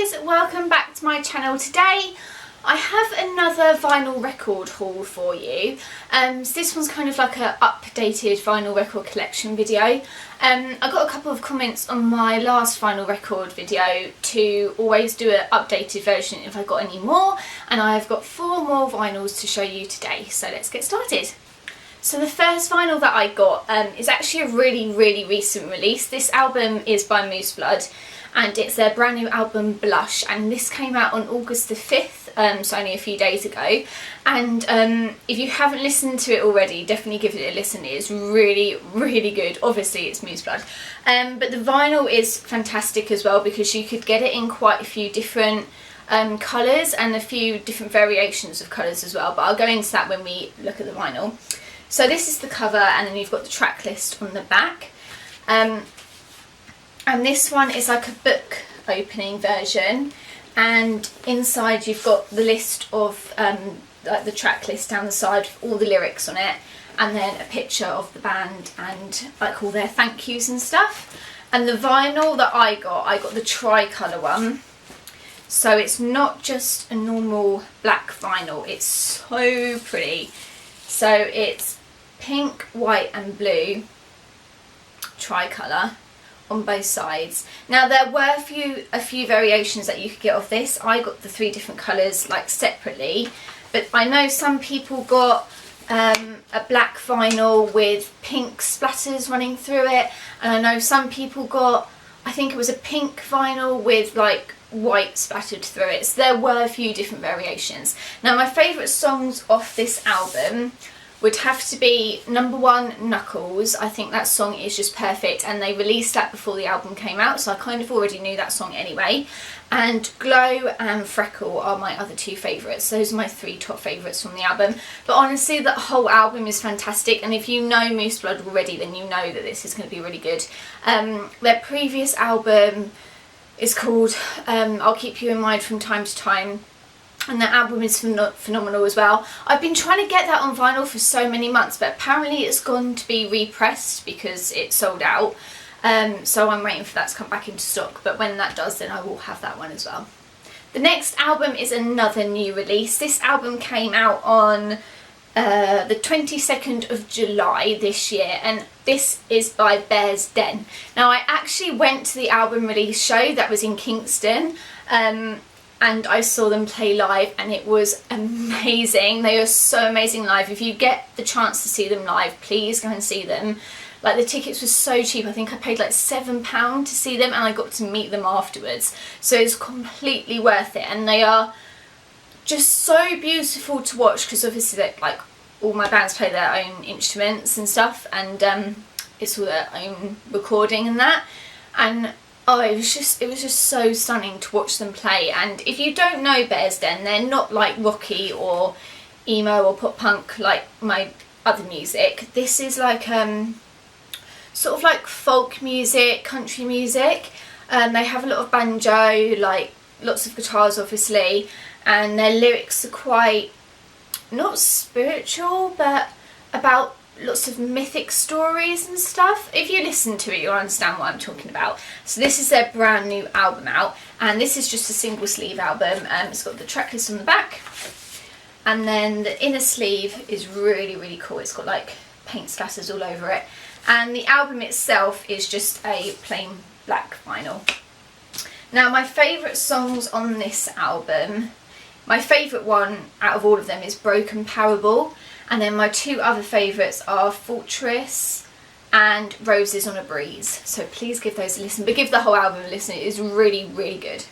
guys, welcome back to my channel. Today I have another vinyl record haul for you. So this one's kind of like a updated vinyl record collection video. I got a couple of comments on my last vinyl record video to always do an updated version if I got any more, and I've got 4 more vinyls to show you today, so let's get started. So the first vinyl that I got is actually a really recent release. This album is by Moose Blood and it's their brand new album Blush, and this came out on August the 5th, so only a few days ago. And if you haven't listened to it already, definitely give it a listen. It is really good. Obviously it's Moose Blood, but the vinyl is fantastic as well because you could get it in quite a few different colours and a few different variations of colours as well, but I'll go into that when we look at the vinyl. So this is the cover, and then you've got the track list on the back. And this one is like a book opening version, and inside you've got the list of like the track list down the side, all the lyrics on it, and then a picture of the band and like all their thank yous and stuff. And the vinyl that I got the tricolour one, so it's not just a normal black vinyl, it's so pretty. So it's pink, white and blue tricolour on both sides. Now there were a few variations that you could get of this. I got the 3 different colours like separately, but I know some people got a black vinyl with pink splatters running through it, and I know some people got, I think it was a pink vinyl with like white splattered through it. So there were a few different variations. Now my favourite songs off this album would have to be number 1, Knuckles. I think that song is just perfect, and they released that before the album came out, so I kind of already knew that song anyway. And Glow and Freckle are my other 2 favourites. Those are my 3 top favourites from the album. But honestly, that whole album is fantastic, and if you know Moose Blood already, then you know that this is going to be really good. Their previous album is called I'll Keep You in Mind From Time to Time, and that album is phenomenal as well. I've been trying to get that on vinyl for so many months, but apparently it's gone to be repressed because it sold out. So I'm waiting for that to come back into stock, but when that does, then I will have that one as well. The next album is another new release. This album came out on the 22nd of July this year, and this is by Bear's Den. Now I actually went to the album release show that was in Kingston, and I saw them play live, and it was amazing. They are so amazing live. If you get the chance to see them live, please go and see them. Like, the tickets were so cheap. I think I paid like £7 to see them, and I got to meet them afterwards. So it's completely worth it, and they are just so beautiful to watch because obviously like all my bands play their own instruments and stuff, and it's all their own recording and that. And oh, it was just so stunning to watch them play. And if you don't know Bear's Den, they're not like rocky or emo or pop punk like my other music. This is like sort of like folk music, country music. They have a lot of banjo, like lots of guitars obviously, and their lyrics are quite, not spiritual, but about lots of mythic stories and stuff. If you listen to it, you'll understand what I'm talking about. So this is their brand new album out, and this is just a single sleeve album. It's got the track list on the back, and then the inner sleeve is really cool. It's got like paint splatters all over it, and the album itself is just a plain black vinyl. Now my favourite songs on this album, my favourite one out of all of them is Broken Parable, and then my 2 other favourites are Fortress and Roses on a Breeze. So please give those a listen, but give the whole album a listen. It is really good.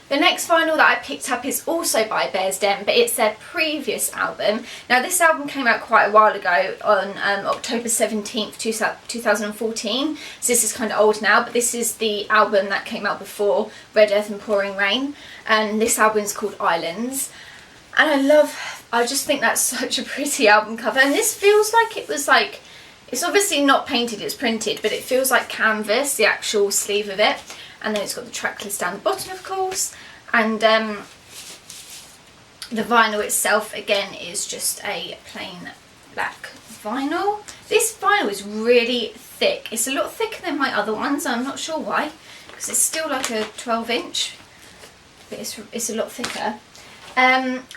The next vinyl that I picked up is also by Bear's Den, but it's their previous album. Now this album came out quite a while ago on October 17th 2014, so this is kind of old now, but this is the album that came out before Red Earth and Pouring Rain, and this album is called Islands. And I just think that's such a pretty album cover, and this feels like it was like, it's obviously not painted, it's printed, but it feels like canvas, the actual sleeve of it. And then it's got the track list down the bottom, of course, and the vinyl itself again is just a plain black vinyl. This vinyl is really thick. It's a lot thicker than my other ones. I'm not sure why, because it's still like a 12-inch. but it's a lot thicker.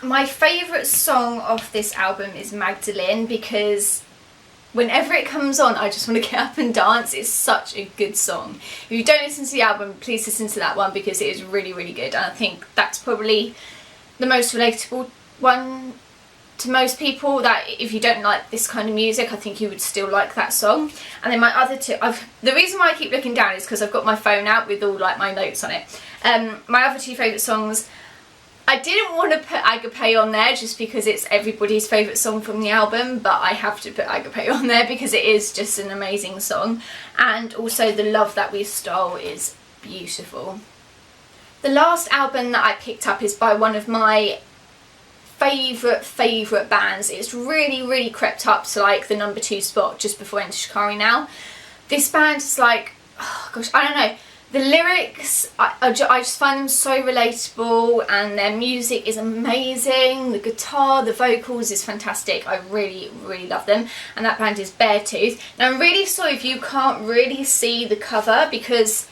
My favourite song off this album is Magdalene, because whenever it comes on I just want to get up and dance. It's such a good song. If you don't listen to the album, please listen to that one because it is really, really good, and I think that's probably the most relatable one to most people, that if you don't like this kind of music, I think you would still like that song. And then my other two, the reason why I keep looking down is because I've got my phone out with all like my notes on it. My other two favourite songs, I didn't want to put Agape on there just because it's everybody's favourite song from the album, but I have to put Agape on there because it is just an amazing song. And also The Love That We Stole is beautiful. The last album that I picked up is by one of my favourite bands. It's really crept up to like the number 2 spot just before Enter Shikari now. This band is like, oh gosh, I don't know. The lyrics, I just find them so relatable, and their music is amazing. The guitar, the vocals is fantastic. I really love them. And that band is Beartooth. Now I'm really sorry if you can't really see the cover because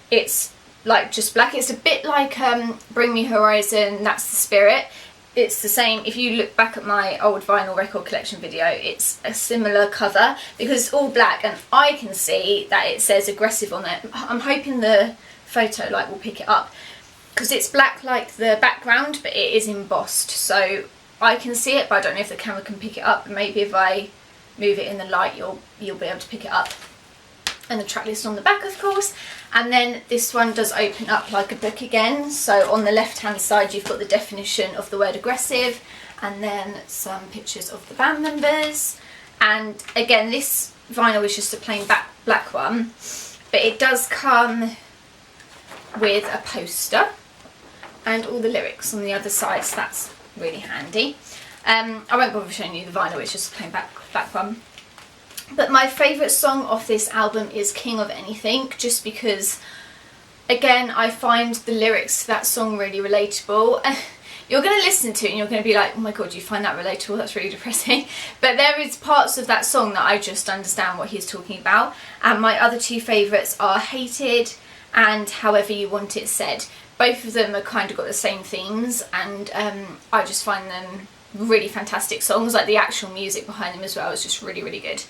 it's like just black. It's a bit like Bring Me Horizon, That's the Spirit. It's the same, if you look back at my old vinyl record collection video, it's a similar cover because it's all black and I can see that it says aggressive on it. I'm hoping the photo light will pick it up because it's black like the background, but it is embossed, so I can see it, but I don't know if the camera can pick it up. Maybe if I move it in the light you'll be able to pick it up. And the track list on the back, of course. And then this one does open up like a book again. So on the left hand side you've got the definition of the word aggressive, and then some pictures of the band members. And again, this vinyl is just a plain black one, but it does come with a poster and all the lyrics on the other side, so that's really handy. I won't bother showing you the vinyl, it's just a plain black one. But my favourite song off this album is King of Anything, just because, again, I find the lyrics to that song really relatable. You're going to listen to it and you're going to be like, oh my god, you find that relatable? That's really depressing. But there is parts of that song that I just understand what he's talking about. And my other two favourites are Hated and However You Want It Said. Both of them are kind of got the same themes, and I just find them really fantastic songs. Like the actual music behind them as well is just really good.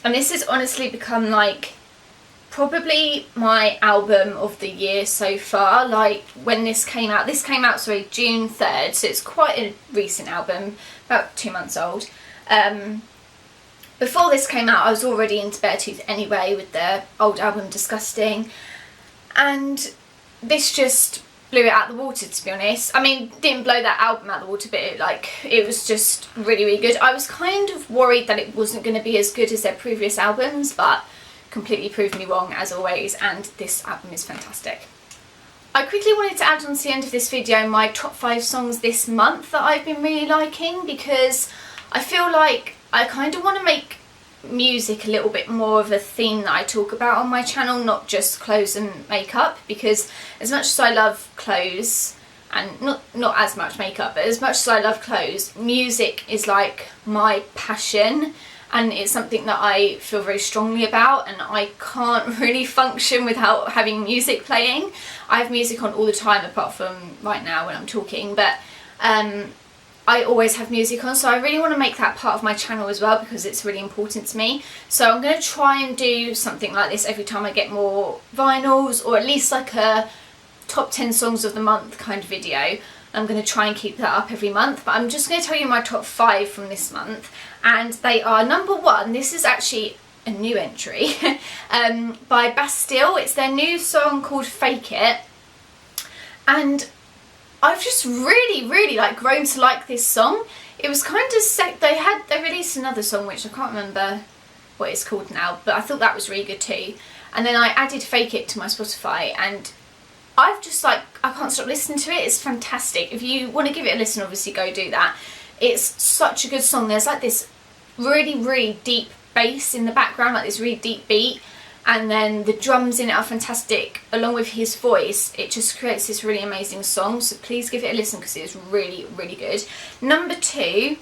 And this has honestly become like probably my album of the year so far. Like when this came out sorry, June 3rd, so it's quite a recent album, about 2 months old. Before this came out I was already into Beartooth anyway with their old album Disgusting, and this just blew it out the water, to be honest. I mean, didn't blow that album out the water, but it was just really good. I was kind of worried that it wasn't going to be as good as their previous albums, but completely proved me wrong as always, and this album is fantastic. I quickly wanted to add on to the end of this video my top 5 songs this month that I've been really liking, because I feel like I kind of want to make music a little bit more of a theme that I talk about on my channel, not just clothes and makeup, because as much as I love clothes, and not as much makeup, but as much as I love clothes, music is like my passion, and it's something that I feel very strongly about, and I can't really function without having music playing. I have music on all the time apart from right now when I'm talking, but I always have music on, so I really want to make that part of my channel as well because it's really important to me. So I'm going to try and do something like this every time I get more vinyls, or at least like a top 10 songs of the month kind of video. I'm going to try and keep that up every month, but I'm just going to tell you my top 5 from this month, and they are: number 1, this is actually a new entry, by Bastille. It's their new song called Fake It, and I've just really like grown to like this song. It was kind of they released another song which I can't remember what it's called now, but I thought that was really good too. And then I added Fake It to my Spotify, and I've just like, I can't stop listening to it. It's fantastic. If you want to give it a listen, obviously go do that. It's such a good song. There's like this really deep bass in the background, like this really deep beat, and then the drums in it are fantastic along with his voice. It just creates this really amazing song, so please give it a listen because it is really good. Number 2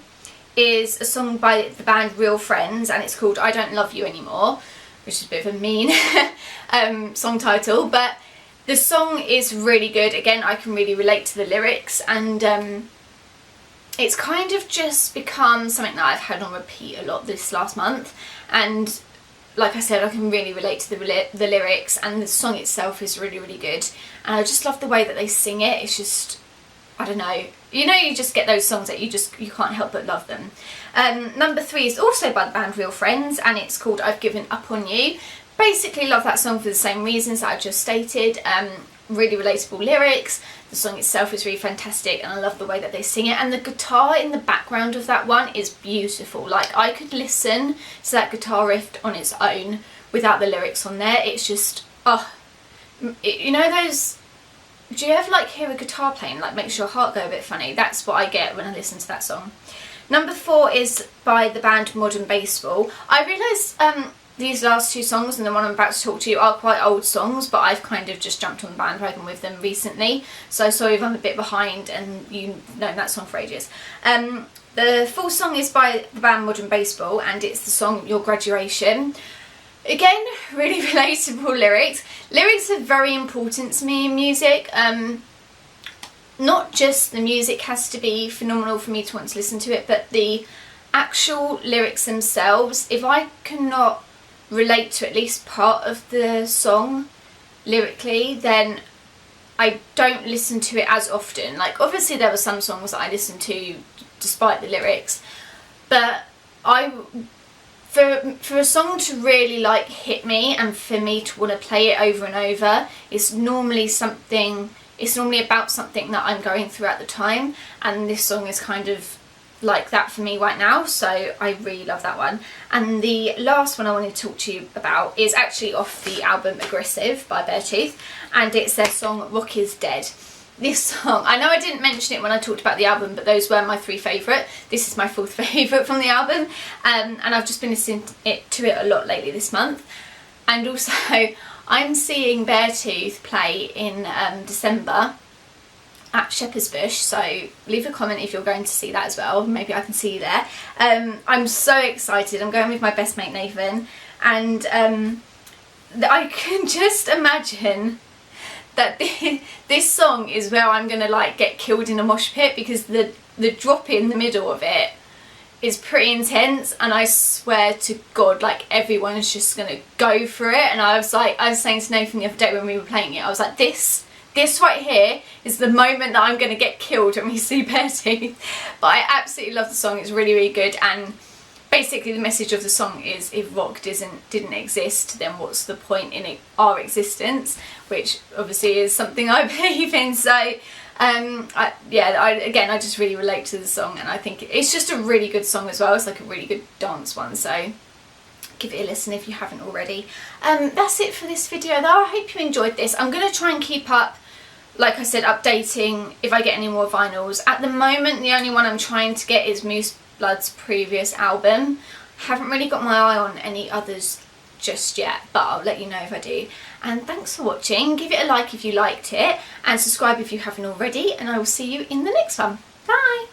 is a song by the band Real Friends, and it's called I Don't Love You Anymore, which is a bit of a mean song title, but The song is really good. Again, I can really relate to the lyrics, and it's kind of just become something that I've had on repeat a lot this last month, and like I said, I can really relate to the lyrics, and the song itself is really, really good, and I just love the way that they sing it. It's just, I don't know, you just get those songs that you can't help but love them. Number 3 is also by the band Real Friends, and it's called I've Given Up On You. Basically love that song for the same reasons that I just stated. Really relatable lyrics, the song itself is really fantastic, and I love the way that they sing it, and the guitar in the background of that one is beautiful. Like, I could listen to that guitar riff on its own without the lyrics on there. It's just, you know those, do you ever like hear a guitar playing, like makes your heart go a bit funny? That's what I get when I listen to that song. Number 4 is by the band Modern Baseball. I realised these last 2 songs and the one I'm about to talk to you are quite old songs, but I've kind of just jumped on the bandwagon with them recently, so sorry if I'm a bit behind and you've known that song for ages. The full song is by the band Modern Baseball, and it's the song Your Graduation. Again, really relatable lyrics. Lyrics are very important to me in music. Not just the music has to be phenomenal for me to want to listen to it, but the actual lyrics themselves. If I cannot relate to at least part of the song lyrically, then I don't listen to it as often. Like, obviously there are some songs that I listen to despite the lyrics, but for a song to really like hit me and for me to want to play it over and over, it's normally about something that I'm going through at the time, and this song is kind of like that for me right now, so I really love that one. And the last one I wanted to talk to you about is actually off the album Aggressive by Beartooth, and it's their song Rock Is Dead. This song, I know I didn't mention it when I talked about the album, but those were my 3 favourite. This is my 4th favourite from the album, and I've just been listening to it a lot lately this month. And also, I'm seeing Beartooth play in December at Shepherd's Bush, so leave a comment if you're going to see that as well. Maybe I can see you there. I'm so excited. I'm going with my best mate Nathan, and I can just imagine that this song is where I'm gonna like get killed in a mosh pit, because the drop in the middle of it is pretty intense, and I swear to God, like, everyone's just gonna go for it. And I was saying to Nathan the other day when we were playing it, I was like, this right here is the moment that I'm going to get killed when we see Beartooth. But I absolutely love the song. It's really, really good, and basically the message of the song is, if rock didn't exist, then what's the point in our existence, which obviously is something I believe in. So I just really relate to the song, and I think it's just a really good song as well. It's like a really good dance one, so give it a listen if you haven't already. That's it for this video though. I hope you enjoyed this. I'm going to try and keep up, like I said, updating if I get any more vinyls. At the moment, the only one I'm trying to get is Moose Blood's previous album. Haven't really got my eye on any others just yet, but I'll let you know if I do. And thanks for watching. Give it a like if you liked it, and subscribe if you haven't already, and I will see you in the next one. Bye!